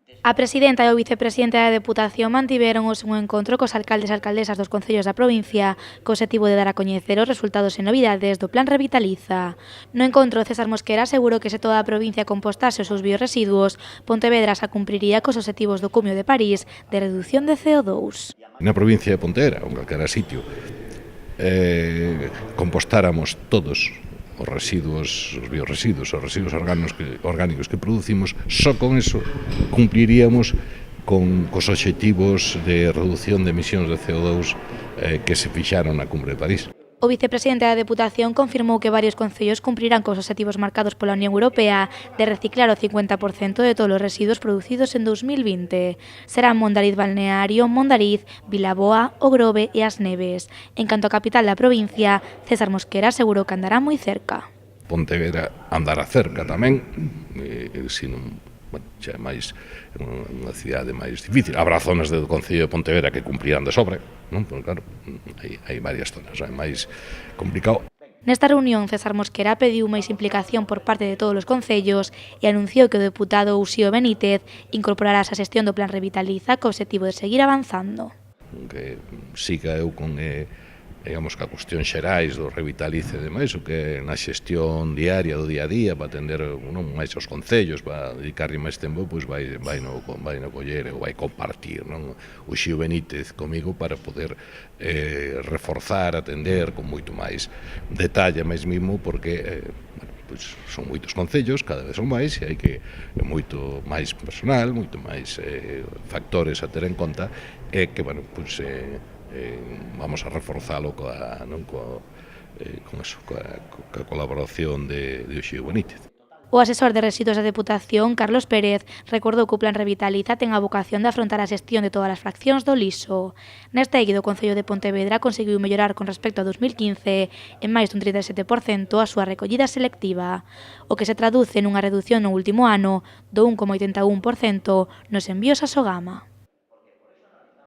A presidenta e o vicepresidente da Deputación mantiveron un encontro cos alcaldes e alcaldesas dos concellos da provincia co obxectivo de dar a coñecer os resultados e novidades do Plan Revitaliza. No encontro, César Mosquera asegurou que se toda a provincia compostase os seus biorresiduos, Pontevedra xa cumpriría cos obxectivos do Cumio de París de reducción de CO2. Na provincia de Pontevedra, ou en calquera sitio, compostáramos todos os residuos, os biorresiduos, os residuos orgánicos que producimos, só con eso cumpliríamos cos obxectivos de reducción de emisións de CO2 que se fixaron na Cumbre de París. O vicepresidente da Deputación confirmou que varios concellos cumprirán cos obxectivos marcados pola Unión Europea de reciclar o 50% de todos os residuos producidos en 2020. Serán Mondariz Balneario, Mondariz, Vilaboa, O Grove e As Neves. En canto á capital da provincia, César Mosquera asegurou que andará moi cerca. Pontevedra andará cerca tamén, senón xa é máis unha cidade máis difícil. Habrá zonas do Concello de Pontevedra que cumprirán de sobre, non? Porque, claro, hai varias zonas, é máis complicado. Nesta reunión, César Mosquera pediu máis implicación por parte de todos os concellos e anunciou que o deputado Uxío Benítez incorporará a xestión do Plan Revitaliza co obxectivo de seguir avanzando. Que siga eu con digamos que a cuestión xerais do Revitalice e demais, o que na xestión diaria do día a día para atender non máis aos concellos, para dedicarlle máis tempo, pois vai no coller ou vai compartir, non? O Xío Benítez comigo para poder reforzar, atender con moito máis detalle, máis mimo, porque pois son moitos concellos, cada vez son máis, e hai que moito máis personal, moito máis factores a ter en conta, e que, bueno, pois vamos a reforzalo coa colaboración de Uxío Benítez. O asesor de residuos da Deputación, Carlos Pérez, recordou que o Plan Revitaliza ten a vocación de afrontar a xestión de todas as fraccións do lixo. Neste eido, o Concello de Pontevedra conseguiu mellorar con respecto a 2015 en máis dun 37% a súa recollida selectiva, o que se traduce nunha reducción no último ano do 1,81% nos envíos a Sogama.